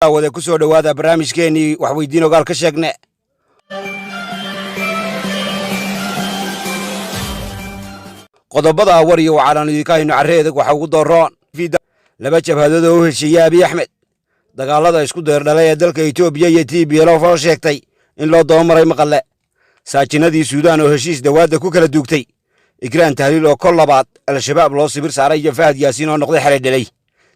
wada ku soo dhawaada barnaamijkeeni wax weydiin ogaal ka sheegne qodobada war iyo waxaan idinka hayno careedag waxa ugu dooroon laba jabhadood oo heshiiyay Abiy Ahmed dagaalada isku dheerdhalay ee dalka Itoobiya iyo TPLF oo sheegtay in loo dabamaray maqale saajinadii Suudaan oo heshiis dawaada ku kala duugtay igraan tahliil oo kol labaad al-shabaab loo sibir saaray iyo Fahad Yaasiin oo noqday xalay dhalay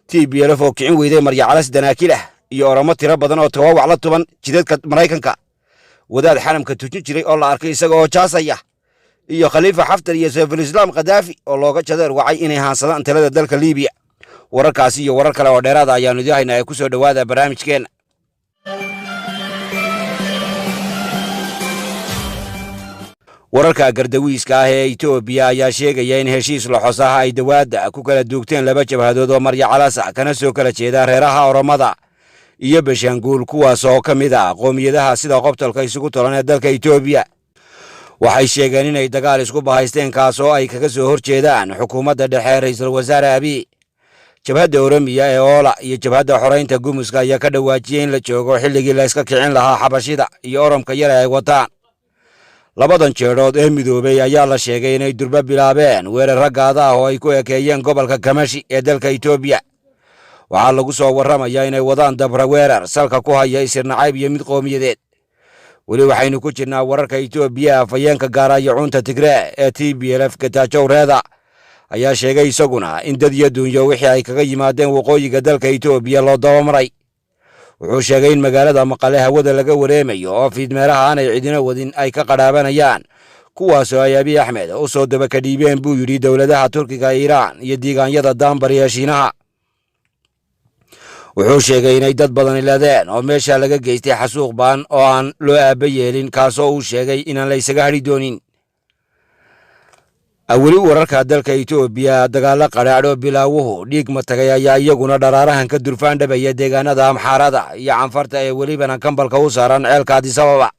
TPLF oo kicin weyday maryacalas danaakilah iyo oramo tiro badan oo tawawac la tuban jidadka Mareykanka wadaad xaramka tujin jiray oo la arkay isaga oo jaasaya iyo Khalifa Xaftar iyo Sayf al-Islam Qadaafi oo looga jadeer wacay inay haansadaan talada dalka Liibiya wararkaasi iyo warar kale oo dheeraad ah ayaanu idin haynaa ku soo dhawaada barnaamijkeena wararka gardawiiska ah ee Itoobiya ayaa sheegaya in heshiis la xosaha ay dawaada ku kala duugteen laba jabhadood oo maryacalas kana soo kala jeeda reeraha Oromada iyo Bashaanguul kuwaas oo kamid ah qoomiyadaha sida qobtalka isugu tolan ee dalka Itoobiya waxay sheegeen inay dagaal isku bahaysteen kaas oo ay kaga soo horjeedaan xukuumadda dhexe ra'iisul wasaare Abiy jabhadda Oromiya ee Oola iyo jabhadda xoreynta Gumuska ayaa ka dhawaajiyeen la joogo xilligii la iska kicin lahaa xabashida iyo Oromka yar ay wataan labadan jeerood ee midoobay ayaa la sheegay inay durba bilaabeen weerar ragaada ah oo ay ku ekeeyeen gobolka Kamashi ee dalka Itoobiya waxaa lagu soo warramayaa inay wadaan dabra weerar salka ku haya isirnacayb iyo mid qoomiyadeed weli waxaynu ku jirnaa wararka Itoobiya afayeenka gaaraya cunta Tigray ee TPLF Getachew Reda ayaa sheegay isaguna in dad iyo dunyo wixii ay kaga yimaadeen waqooyiga dalka Itoobiya loo dabamaray wuxuu sheegay in magaalada maqale hawada laga wareemayo oo fiidmeeraha aanay cidina wadin ay ka qadhaabanayaan kuwaas oo ay Abiy Ahmed u soo daba ka dhiibeen buu yiri dawladaha Turkiga Iiraan iyo deegaanyada Danbeeyey ee Shiinaha wuxuu sheegay inay dad badan iladeen oo meesha laga geystay xasuuq baan oo aan loo aaba yeelin kaas oo uu sheegay inaan la isaga hadhi doonin awli wararka dalka Itoobiya dagaal qaraadho bilaawuhu dhiig ma tagay ayaa iyaguna dharaarahan ka durfaan dhabaya deegaanada Amxaarada iyo Canfarta ee waliba kambalka u saaran ceelka Addis Ababa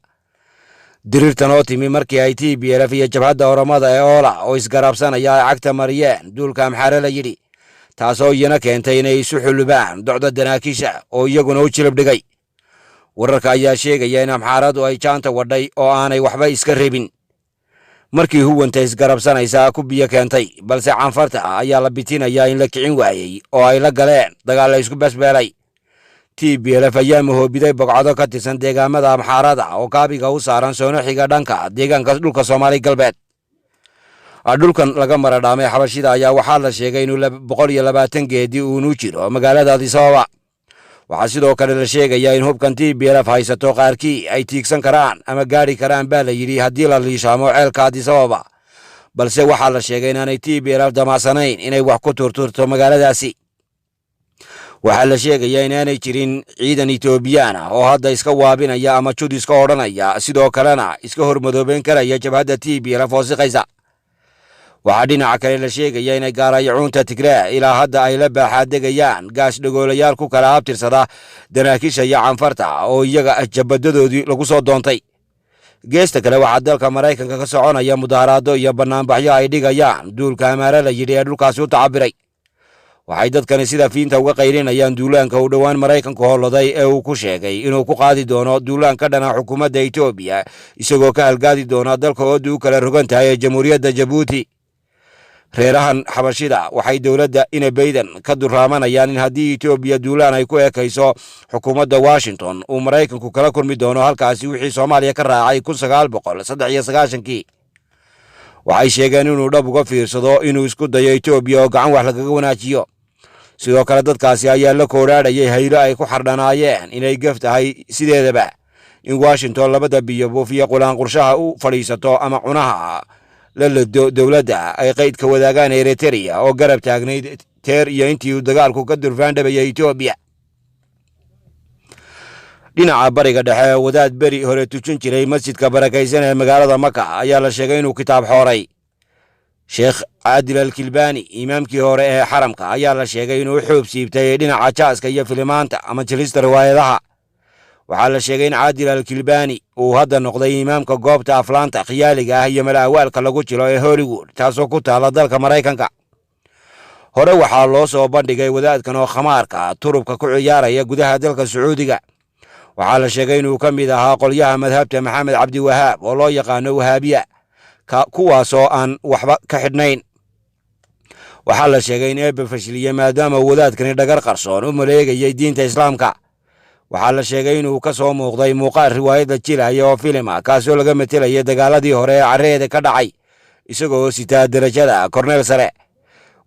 dirirtan oo timi markii ay TPLF iyo jabhadda Oromada ee Oola oo isgarabsanaya ay cagta mariyeen duulka Amxaara la yiri taasoo iyana keentay inay isu xulubaan docda danaakiisha oo iyaguna u jilib dhigay wararka ayaa sheegaya in Amxaaradu ay jaanta wadhay oo aanay waxba iska reebin markii huwanta isgarabsanaysa ku biyo keentay balse Canfarta ayaa la bitinaya in la kicin waayay oo ay la galeen dagaal la isku basbeelay TPLF ayaa mahoobiday bogcado ka tirsan deegaamada Amxaarada oo kaabiga u saaran soono xiga dhanka deegaanka dhulka Soomaali galbeed dhulkan laga maradhaamay xabashida ayaa waxaa la sheegay inuu 120 geedi uu jiro magaalada Addis Ababa waxaa sidoo kale la sheegayaa in hubkan TPLF haysato qaarkii ay tiigsan karaan ama gaari karaan baa la yiri haddii la liishaamo ceelka Addis Ababa balse waxaa la sheegay inaanay TPLF damacsanayn inay wax ku turturto magaaladaasi waxaa la sheegayaa inaanay jirin ciidan Itoobiyaan ah oo hadda iska waabinaya ama jud iska odhanaya sidoo kalena iska hormadooben karaya jabhadda TPLF oo siqaysa waxaa dhinaca kale la sheegaya inay gaarayacuunta Tigray ilaa hadda ay la baaxaadegayaan gaas dhagoolayaal ku kala abtirsada danaakiisha iyo Canfarta oo iyaga jabadadoodii lagu soo doontay geesta kale waxaa dalka Mareykanka ka soconaya mudaharaado iyo banaanbaxyo ay dhigayaan duulka Amaara la yiri ee dhulkaasi u tacabiray waxay dadkani sida fiinta uga qaylinayaan duulaanka u dhawaan Mareykanku holoday ee uu ku sheegay inuu ku qaadi doono duulaanka dhana xukuumadda Itoobiya isagoo ka halgaadi doona dalka oo uu kala rogan tahay ee Jamhuuriyadda Djibouti reerahan xabashida waxay dawladda ina Biden ka durraamanayaan in haddii Itoobiya duulaan ay ku ekayso xukuumadda Washington uu Mareykanku kala kulmi doono halkaasi wixii Soomaaliya ka raacay 1993 waxay sheegeen inuu dhab uga fiirsado inuu isku dayo Itoobiya oo gacan wax lagaga wanaajiyo sidoo kale dadkaasi ayaa la kooraadayay haylo ay ku xardhanaayeen inay gaf tahay sideedaba in Washington labada biyo buufiya qulaan qorshaha u fadhiisato ama cunaha la dawladda ay qaydka wadaagaan Eritrea oo garab taagnayd teer iyo intii uu dagaalku ka durfaan dhabay Itoobiya dhinaca bariga dhexe wadaad beri hore tujin jiray masjidka barakaysan ee magaalada Maka ayaa la sheegay inuu kitaab xooray Sheekh Adil al-Kilbani imaamkii hore ee xaramka ayaa la sheegay inuu xoob siibtay dhinaca jaaska iyo filimaanta ama jilista riwaayadaha waxaa la sheegay in Adil al-Kilbani uu hadda noqday imaamka goobta aflaanta khiyaaliga ah iyo malaawaalka lagu jiro ee Hollywood taasoo ku taala dalka Mareykanka hore waxaa loo soo bandhigay wadaadkan oo khamaarka turubka ku ciyaaraya gudaha dalka Sacuudiga. waxaa la sheegay inuu ka mid ahaa qolyaha madhabta Maxamed Cabdi Wahaab oo loo yaqaano Wahaabiya, kuwaasoo aan waxba ka xidhnayn. waxaa la sheegay in Eebbe fashiliyey maadaama wadaadkani dhagar qarsoon u maleegayay diinta Islaamka. waxaa la sheegay inuu ka soo muuqday muuqaal riwaayadda jilaya oo filim ah kaasoo laga metelayay dagaaladii hore ee carreeda ka dhacay, isagoo sitaa darajada korneel sare.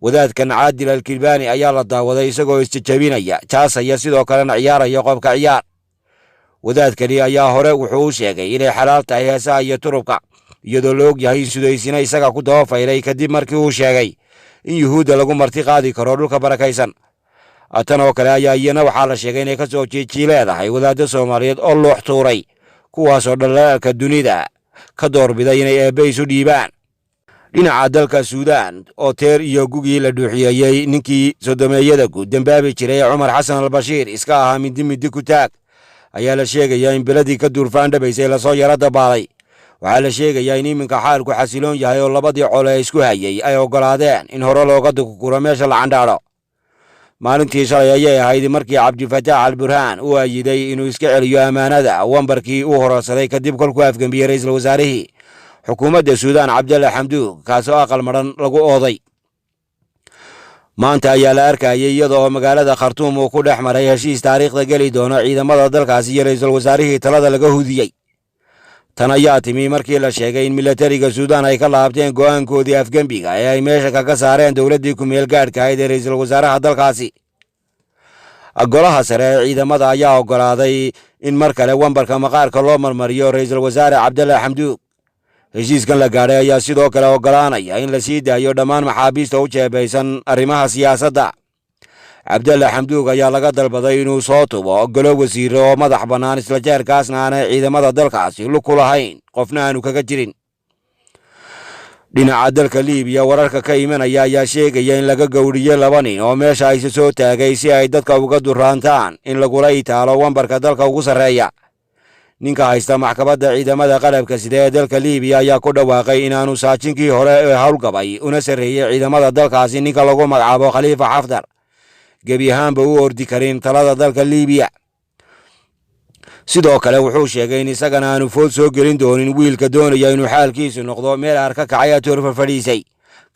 wadaadkan Caadil Alkilbaani ayaa la daawaday isagoo isjajabinaya, jaasaya, sidoo kalena ciyaaraya qobka ciyaar. wadaadkani ayaa hore wuxuu u sheegay inay xalaal tahay heesaha iyo turubka, iyadoo la og yahay in sudaysina isaga ku dabafaylay kadib markii uu sheegay in yuhuudda lagu marti qaadi karo dhulka barakaysan. tan oo kale ayaa iyana waxaa la sheegay inay ka soo jiijiileedahay wadaadda Soomaaliyeed oo loox tuuray, kuwaasoo dhalaalka dunida ka doorbiday inay Eebbe isu dhiibaan. dhinaca dalka Suudaan oo teer iyo gugii la dhuuxiyey ninkii sodomeeyada guud dambaabi jiray Cumar Xasan al-Bashiir iska ahaa mindi ku taag, ayaa la sheegayaa in beladii ka duurfaan dhabaysay lasoo yara dabaaday. waxaa la sheegayaa in iminka xaalku xasiloon yahay oo labadii cole isku hayay ay ogolaadeen in hore looga dukukuro meesha la candhaadho. maalintii shalay ayay ahayd markii Cabdifataax al-Burhaan uu ayiday inuu iska celiyo ammaanada wambarkii uu hororsaday kadib kolkuu afgambiyey ra'iisul wasaarihii xukuumadda Suudaan Cabdalla Xamduug, kaasoo aqal madhan lagu ooday. maanta ayaa la arkayay iyadoo magaalada Khartuum uu ku dhex maray heshiis taariikhda geli doono ciidamada dalkaasi iyo ra'iisul wasaarihii talada laga hudiyey. tan ayaa timi markii la sheegay in milatariga Suudaan ay ka laabteen go'aankoodii afgambiga ee ay meesha kaga saareen dowladdii ku meel gaadhka ahayd ee ra'iisul wasaaraha dalkaasi. golaha sare ee ciidamada ayaa ogolaaday in mar kale wambarka maqaarka loo marmariyo ra'iisul wasaare Cabdalla Xamduug. heshiiskan la gaadhay ayaa sidoo kale ogolaanaya in la sii daayo dhammaan maxaabiista u jeebaysan arrimaha siyaasadda. Cabdalla Xamduug ayaa laga dalbaday inuu soo tubo golo wasiiro oo madax bannaan, isla jeerkaasna aanay ciidamada dalkaasi lug ku lahayn, qofna aanu kaga jirin. dhinaca dalka Liibiya wararka ka imanaya ayaa sheegaya in laga gowriyey 2 nin oo meesha ay soo taagay si ay dadka uga duraantaan in lagula itaalo wambarka dalka ugu sarreeya. ninka haysta maxkamadda ciidamada qalabka sida ee dalka Liibiya ayaa ku dhawaaqay inaanu saajinkii hore ee howlgabay una sarreeyay ciidamada dalkaasi ninka lagu magacaabo Khalifa Xaftar gebi ahaanba u ordi karin talada dalka Liibiya. sidoo kale wuxuu sheegay in isagana aanu food soo gelin doonin wiilka doonaya inuu xaalkiisu noqdo meel arka kacaya toor fadhiisay,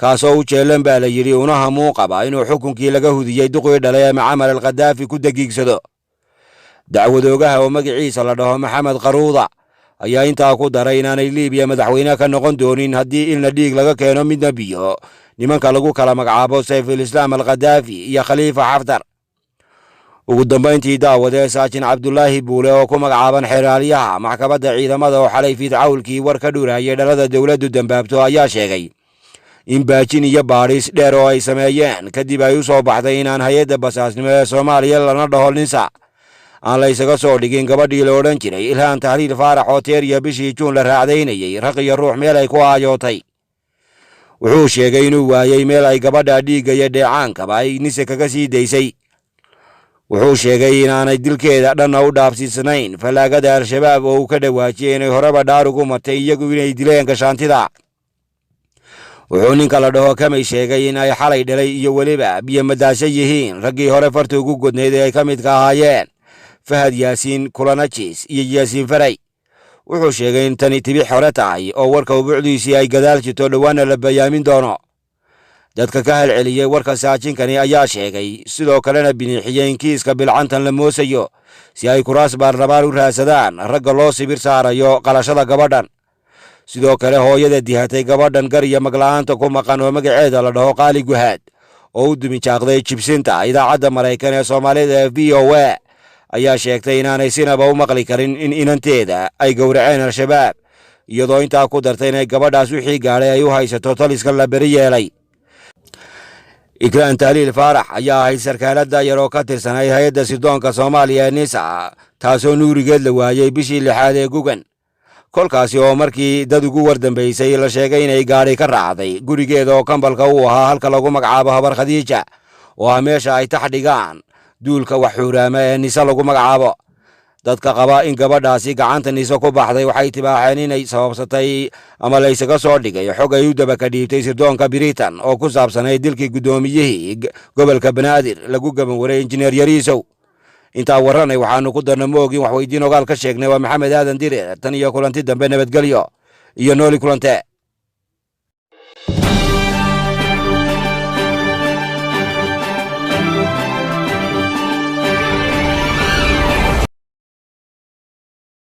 kaasoo u jeelan baa la yidhi una hamuu qaba inuu xukunkii laga hudiyey duqii dhalay ee Muammar al-Qadaafi ku dagiigsado. dacwadoogaha oo magaciisa la dhaho Maxamed Qaruuda ayaa intaa ku daray inaanay Liibiya madaxweyne ka noqon doonin haddii ilna dhiig laga keeno midna biyo nimanka lagu kala magacaabo Sayf-ul-Islaam al-Qadaafi iyo Khalifa Xaftar. ugu dambayntii daawadee saajin Cabdulaahi Buule oo ku magacaaban xeraalyaha maxkamadda ciidamada oo xalay fiidcawlkii war ka dhurayay dhalada dowladdu dambaabto ayaa sheegay in baajin iyo baadhis dheer oo ay sameeyeen kadib ay u soo baxday inaan hay-adda basaasnimo ee Soomaaliya lana dhaho ninsa aan la isaga soo dhigin gabadhii la odhan jiray Ilhaan Tahliil Faarax oo teeriya bishii Juun la raacdaynayay raq iyo ruux meel ay ku aayootay. wuxuu sheegay inuu waayay meel ay gabadha dhiigga iyo dheecaankaba ay nise kaga sii daysay. wuxuu sheegay inaanay dilkeeda dhanna u dhaafsiisnayn fallaagada al-shabaab oo uu ka dhawaajiyey inay horeba dhaar ugu martay iyagu inay dileen gashaantida. wuxuu ninka la dhaho Kamay sheegay in ay xalay dhalay iyo weliba biyo madaasho yihiin raggii hore farta ugu godneyd ee ay ka midka ahaayeen Fahad Yaasiin Kulanajis iyo Yaasiin Faray. wuxuu sheegay in tani tibix hore tahay oo warka ubuucdiisii ay gadaal jirto dhowaana la bayaamin doono. dadka ka halceliyey warka saajinkani ayaa sheegay sidoo kalena biniixiyey in kiiska bilcantan la moosayo si ay kuraas baarlamaan u raadsadaan ragga loo sibir saarayo qalashada gabadhan. sidoo kale hooyada dihatay gabadhan gar iyo magla'aanta ku maqan oo magaceeda la dhaho Qaali Guhaad oo u dumijaaqday jibsinta idaacadda Maraykan ee Soomaalida ee VOA ayaa sheegtay inaanay sinaba u maqli karin in inanteeda ay gowraceen al-shabaab, iyadoo intaa ku dartay inay gabadhaas wixii gaadhay ay u haysato taliska la beri yeelay. Ilhaan Tahliil Faarax ayaa ahayd sarkaaladda yar oo ka tirsanay hay-adda sirdoonka Soomaaliya ee NISA, taasoo nuurigeed la waayey bishii 6 ee gugan. kolkaasi oo markii dad ugu wardambaysay la sheegay inay gaadhi ka raacday gurigeeda oo kambalka uu ahaa halka lagu magacaabo Habar Khadiija oo meesha ay tax dhigaan duulka wax xuuraama ee NISA lagu magacaabo. dadka qaba in gabadhaasi gacanta niso ku baxday waxay tibaaxeen inay sababsatay ama la isaga soo dhigay xog ay u dabaka dhiibtay sirdoonka Britain oo ku saabsanay dilkii gudoomiyihii gobolka Banaadir lagu gaban waray injineer Yariisow. intaa waranay waxaanu ku darnay moogin wax weydiin ogaal ka sheegnay waa Maxamed Aadan Dire tan iyo kulanti dambe nabadgelyo iyo nooli kulante.